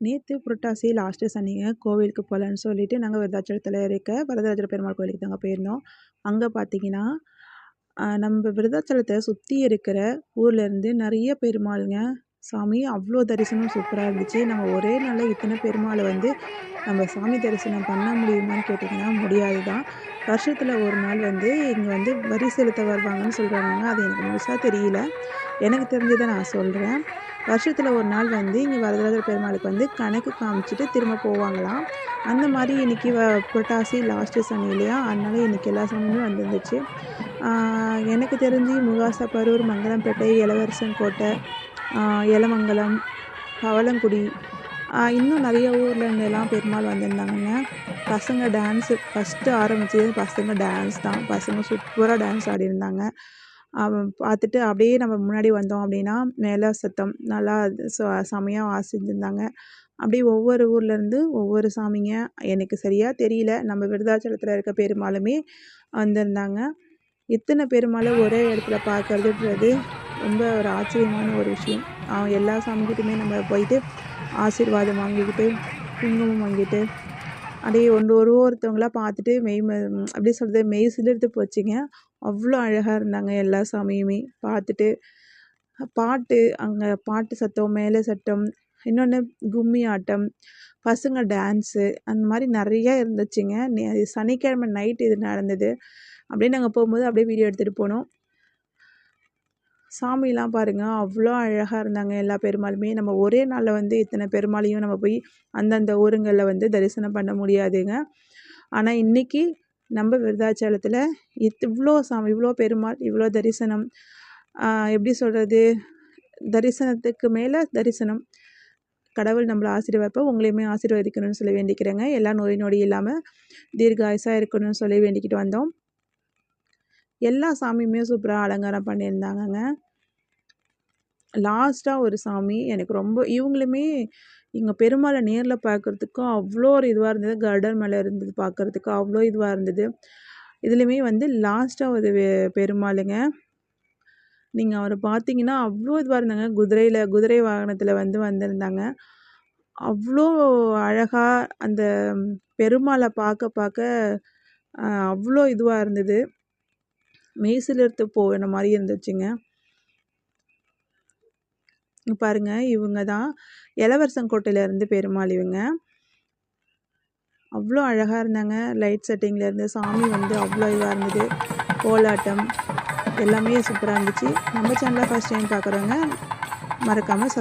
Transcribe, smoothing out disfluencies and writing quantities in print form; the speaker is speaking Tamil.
நேற்று புரட்டாசி லாஸ்ட்டு சனிங்க கோவிலுக்கு போகலான்னு சொல்லிட்டு நாங்கள் விருதாச்சலத்தில் இருக்க வரதராஜ பெருமாள் கோவிலுக்கு தாங்க போயிருந்தோம். அங்கே பார்த்தீங்கன்னா நம்ம விருதாச்சலத்தை சுற்றி இருக்கிற ஊர்லேருந்து நிறைய பெருமாளுங்க சாமி அவ்வளோ தரிசனம் சூப்பராக இருந்துச்சு. நம்ம ஒரே நாளில் இத்தனை பெருமாளை வந்து நம்ம சாமி தரிசனம் பண்ண முடியுமான்னு கேட்டிங்கன்னா முடியாது தான். வருஷத்தில் ஒரு நாள் வந்து இங்கே வந்து வரி செலுத்த வருவாங்கன்னு சொல்கிறாங்க. அது எனக்கு முழுசாக தெரியல. எனக்கு தெரிஞ்சதை நான் சொல்கிறேன். வருஷத்தில் ஒரு நாள் வந்து இங்கே வரதராஜ பெருமாளுக்கு வந்து கணக்கு காமிச்சிட்டு திரும்ப போவாங்களாம். அந்த மாதிரி இன்றைக்கி புரட்டாசி லாஸ்ட்டு சனி இல்லையா, அதனால இன்றைக்கி எல்லா சாமியுமே வந்துருந்துச்சு. எனக்கு தெரிஞ்சு முகாசப்பரூர், மங்கலம்பேட்டை, இளவரசன் கோட்டை, எலமங்கலம், பவளங்குடி, இன்னும் நிறைய ஊர்லேருந்தெல்லாம் பெருமாள் வந்திருந்தாங்கங்க. பசங்க டான்ஸு ஃபஸ்ட்டு ஆரம்பித்தது பசங்க டான்ஸ் தான். பசங்க சூப்பராக டான்ஸ் ஆடியிருந்தாங்க. பார்த்துட்டு அப்படியே நம்ம முன்னாடி வந்தோம் அப்படின்னா மேலே சத்தம் நல்லா செமையாக வாசிச்சுருந்தாங்க. அப்படியே ஒவ்வொரு ஊர்லேருந்து ஒவ்வொரு சாமிங்க, எனக்கு சரியாக தெரியல. நம்ம விருதாச்சலத்தில் இருக்க பெருமாளுமே வந்திருந்தாங்க. இத்தனை பெருமாளை ஒரே இடத்துல பார்க்கறதுன்றது ரொம்ப ஒரு ஆச்சரியமான ஒரு விஷயம். எல்லா சாமிக்கிட்டையுமே நம்ம போயிட்டு ஆசீர்வாதம் வாங்கிக்கிட்டு குங்குமம் வாங்கிட்டு அப்படியே ஒருத்தவங்களா பார்த்துட்டு அப்படி சொல்கிறது மெய் சிலிர்த்து போச்சுங்க. அவ்வளோ அழகாக இருந்தாங்க எல்லா சாமியுமே பார்த்துட்டு. பாட்டு அங்கே பாட்டு சத்தம், மேலே சத்தம், இன்னொன்று கும்மி ஆட்டம், பசங்க டான்ஸு, அந்த மாதிரி நிறையா இருந்துச்சுங்க. சனிக்கிழமை நைட்டு இது நடந்தது. அப்படியே நாங்கள் போகும்போது அப்படியே வீடியோ எடுத்துகிட்டு போனோம். சாமிலாம் பாருங்கள் அவ்வளோ அழகாக இருந்தாங்க எல்லா பெருமாளுமே. நம்ம ஒரே நாளில் வந்து இத்தனை பெருமாளையும் நம்ம போய் அந்தந்த ஊருங்களில் வந்து தரிசனம் பண்ண முடியாதுங்க. ஆனால் இன்றைக்கி நம்ம விருதாச்சலத்தில் இவ்வளோ சாமி, இவ்வளோ பெருமாள், இவ்வளோ தரிசனம், எப்படி சொல்கிறது, தரிசனத்துக்கு மேலே தரிசனம். கடவுள் நம்மளை ஆசீர்வாதப்போ உங்களையுமே ஆசீர்வதிக்கணும்னு சொல்லி வேண்டிக்கிறேங்க. எல்லா நோய் நொடி இல்லாமல் தீர்காயுசாக இருக்கணும்னு சொல்லி வேண்டிக்கிட்டு வந்தோம். எல்லா சாமியுமே சூப்பராக அலங்காரம் பண்ணியிருந்தாங்கங்க. லாஸ்ட்டாக ஒரு சாமி எனக்கு ரொம்ப, இவங்களுமே இங்கே பெருமாளை நேரில் பார்க்குறதுக்கு அவ்வளோ ஒரு இதுவாக இருந்தது. கருடர் மேலே இருந்தது பார்க்குறதுக்கு அவ்வளோ இதுவாக இருந்தது. இதுலேயுமே வந்து லாஸ்ட்டாக ஒரு பெருமாளுங்க, நீங்கள் அவரை பார்த்தீங்கன்னா அவ்வளோ இதுவாக இருந்தாங்க. குதிரை வாகனத்தில் வந்திருந்தாங்க. அவ்வளோ அழகாக அந்த பெருமாளை பார்க்க அவ்வளோ இதுவாக இருந்தது. மெய்சிலிர்த்து போன மாதிரி இருந்துச்சுங்க. பாருங்க, இவங்க தான் இளவரசன் கோட்டையிலேருந்து பெருமாள். இவங்க அவ்வளோ அழகாக இருந்தாங்க. லைட் செட்டிங்லேருந்து சாமி வந்து அவ்வளோ இதுவாக இருந்தது. கோலாட்டம் எல்லாமே சூப்பராக இருந்துச்சு. நம்ம சேனலை ஃபஸ்ட் டைம் பார்க்குறவங்க மறக்காமல்